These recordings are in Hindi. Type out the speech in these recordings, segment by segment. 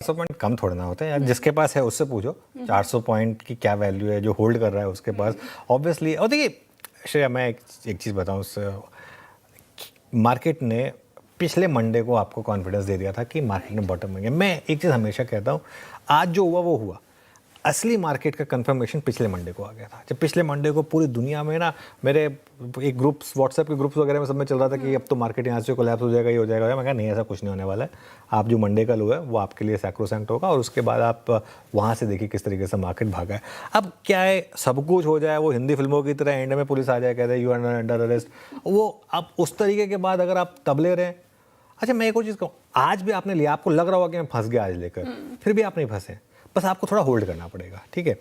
400 पॉइंट कम थोड़ा ना होते हैं यार, जिसके पास है उससे पूछो 400 पॉइंट की क्या वैल्यू है, जो होल्ड कर रहा है उसके पास ऑब्वियसली। और देखिए श्रेया, मैं एक चीज़ बताऊँ, मार्केट ने पिछले मंडे को आपको कॉन्फिडेंस दे दिया था कि मार्केट में बॉटम होंगे। मैं एक चीज़ हमेशा कहता हूँ, आज जो हुआ वो हुआ, असली मार्केट का कंफर्मेशन पिछले मंडे को आ गया था। जब पिछले मंडे को पूरी दुनिया में ना, मेरे एक ग्रुप्स, व्हाट्सएप के ग्रुप्स वगैरह में सब में चल रहा था कि अब तो मार्केट यहाँ से कोलैप्स हो जाएगा, ये हो जाएगा। मैं कहा नहीं, ऐसा कुछ नहीं होने वाला है। आप जो मंडे का लो है वो आपके लिए सैक्रोसैंक्ट होगा, और उसके बाद आप वहाँ से देखिए किस तरीके से मार्केट भागा है। अब क्या है, सब कुछ हो जाए वो हिंदी फिल्मों की तरह, एंड में पुलिस आ जाए, कहते हैं यू आर अंडर अरेस्ट, वो अब उस तरीके के बाद अगर आप तब ले रहे हैं। अच्छा, मैं एक और चीज़ कहूँ, आज भी आपने लिया, आपको लग रहा होगा कि मैं फंस गया आज लेकर, फिर भी आप नहीं फंसे, बस आपको थोड़ा होल्ड करना पड़ेगा, ठीक है।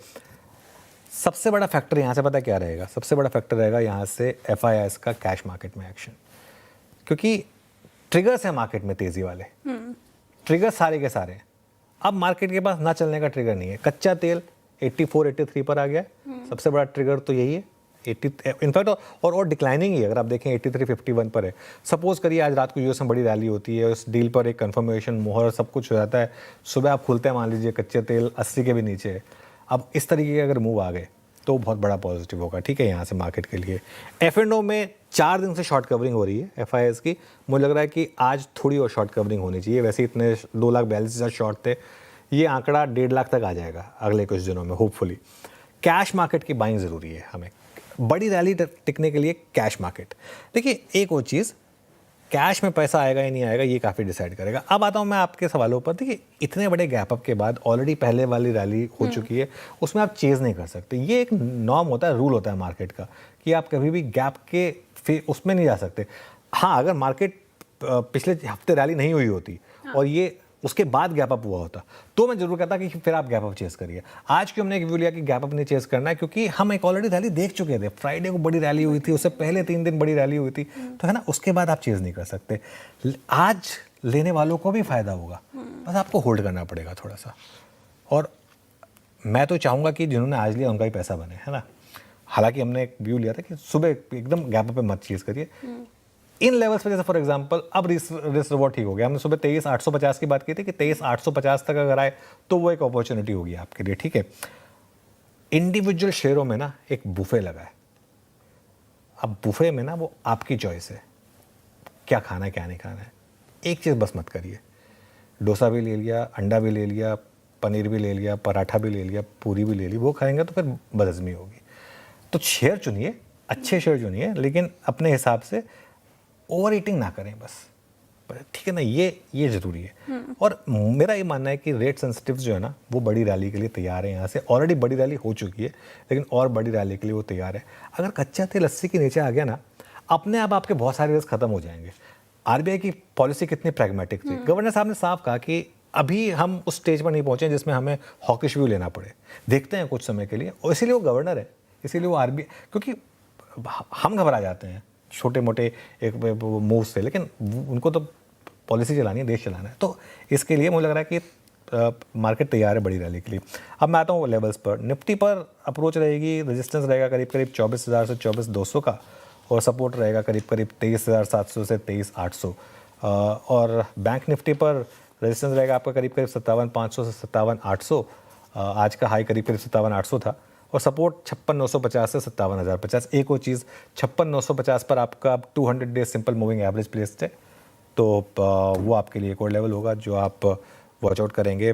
सबसे बड़ा फैक्टर यहाँ से पता क्या रहेगा, सबसे बड़ा फैक्टर रहेगा यहाँ से FIIs का कैश मार्केट में एक्शन, क्योंकि ट्रिगर्स है मार्केट में तेजी वाले, ट्रिगर सारे के सारे। अब मार्केट के पास ना चलने का ट्रिगर नहीं है। कच्चा तेल 84-83 पर आ गया, सबसे बड़ा ट्रिगर तो यही है। 80 इनफैक्ट और डिक्लाइनिंग ही, अगर आप देखें 83-51 पर है। सपोज करिए आज रात को यूएस में बड़ी रैली होती है, उस डील पर एक कंफर्मेशन, मोहर, सब कुछ हो जाता है, सुबह आप खुलते हैं, मान लीजिए कच्चे तेल 80 के भी नीचे है। अब इस तरीके के अगर मूव आ गए तो बहुत बड़ा पॉजिटिव होगा, ठीक है, यहाँ से मार्केट के लिए। F&O में 4 दिन से शॉर्ट कवरिंग हो रही है FIIs की। मुझे लग रहा है कि आज थोड़ी और शॉर्ट कवरिंग होनी चाहिए। वैसे इतने 2,42,000 शॉर्ट थे, ये आंकड़ा 1.5 लाख तक आ जाएगा अगले कुछ दिनों में होपफुली। कैश मार्केट की बाइंग ज़रूरी है हमें, बड़ी रैली टिकने के लिए कैश मार्केट। देखिए एक और चीज़, कैश में पैसा आएगा या नहीं आएगा ये काफ़ी डिसाइड करेगा। अब आता हूँ मैं आपके सवालों पर। देखिए इतने बड़े गैप अप के बाद ऑलरेडी पहले वाली रैली हो चुकी है, उसमें आप चेज़ नहीं कर सकते। ये एक नॉर्म होता है, रूल होता है मार्केट का, कि आप कभी भी गैप के उसमें नहीं जा सकते। हाँ, अगर मार्केट पिछले हफ्ते रैली नहीं हुई होती और ये उसके बाद गैप अप हुआ होता तो मैं जरूर कहता कि फिर आप गैप अप चेस करिए। आज क्यों हमने एक व्यू लिया कि गैप अप नहीं चेस करना है, क्योंकि हम एक ऑलरेडी रैली देख चुके थे। फ्राइडे को बड़ी रैली हुई थी, उससे पहले 3 दिन बड़ी रैली हुई थी, तो है ना, उसके बाद आप चेस नहीं कर सकते। आज लेने वालों को भी फायदा होगा, बस आपको होल्ड करना पड़ेगा थोड़ा सा। और मैं तो चाहूँगा कि जिन्होंने आज लिया उनका ही पैसा बने, है ना। हालांकि हमने एक व्यू लिया था कि सुबह एकदम गैप अप पे मत चेस करिए इन लेवल्स पे। जैसे फॉर एग्जांपल अब रिस्क रिवॉर्ड ठीक हो गया, हमने सुबह 23,850 की बात की थी कि 23,850 तक अगर आए तो वो एक अपॉर्चुनिटी होगी आपके लिए, ठीक है। इंडिविजुअल शेयरों में ना एक बुफे लगा है। अब बुफे में ना वो आपकी चॉइस है, क्या खाना है क्या नहीं खाना है। एक चीज़ बस मत करिए, डोसा भी ले लिया, अंडा भी ले लिया, पनीर भी ले लिया, पराठा भी ले लिया, पूरी भी ले ली, वो खाएंगे तो फिर बदहज़मी होगी। तो शेयर चुनिए, अच्छे शेयर चुनिए, लेकिन अपने हिसाब से ओवर ईटिंग ना करें बस, ठीक है ना। ये ज़रूरी है। और मेरा ये मानना है कि रेट सेंसिटिव जो है ना, वो बड़ी रैली के लिए तैयार है। यहाँ से ऑलरेडी बड़ी रैली हो चुकी है, लेकिन और बड़ी रैली के लिए वो तैयार है। अगर कच्चा तेल 80 के नीचे आ गया ना, अपने आप आपके बहुत सारे रिस्क खत्म हो जाएंगे। RBI की पॉलिसी कितनी प्रैग्मेटिक थी। गवर्नर साहब ने साफ कहा कि अभी हम उस स्टेज पर नहीं पहुंचे जिसमें हमें हॉकिश व्यू लेना पड़े, देखते हैं कुछ समय के लिए। और इसीलिए वो गवर्नर है, इसीलिए वो RBI, क्योंकि हम घबरा जाते हैं छोटे मोटे एक मूव से, लेकिन उनको तो पॉलिसी चलानी है, देश चलाना है। तो इसके लिए मुझे लग रहा है कि मार्केट तैयार है बड़ी रैली के लिए। अब मैं आता हूँ लेवल्स पर। निफ्टी पर अप्रोच रहेगी, रेजिस्टेंस रहेगा करीब करीब 24,000 से 24,200 का, और सपोर्ट रहेगा करीब करीब 23,700 से 23,800। और बैंक निफ्टी पर रेजिस्टेंस रहेगा आपका करीब करीब 57,500 से 57,800। आज का हाई करीब करीब 57,800 था, और सपोर्ट 56,950 से 57,050। एक और चीज़, 56,950 पर आपका 200 days simple moving average placed है, तो वो आपके लिए एक और लेवल होगा जो आप वॉच आउट करेंगे।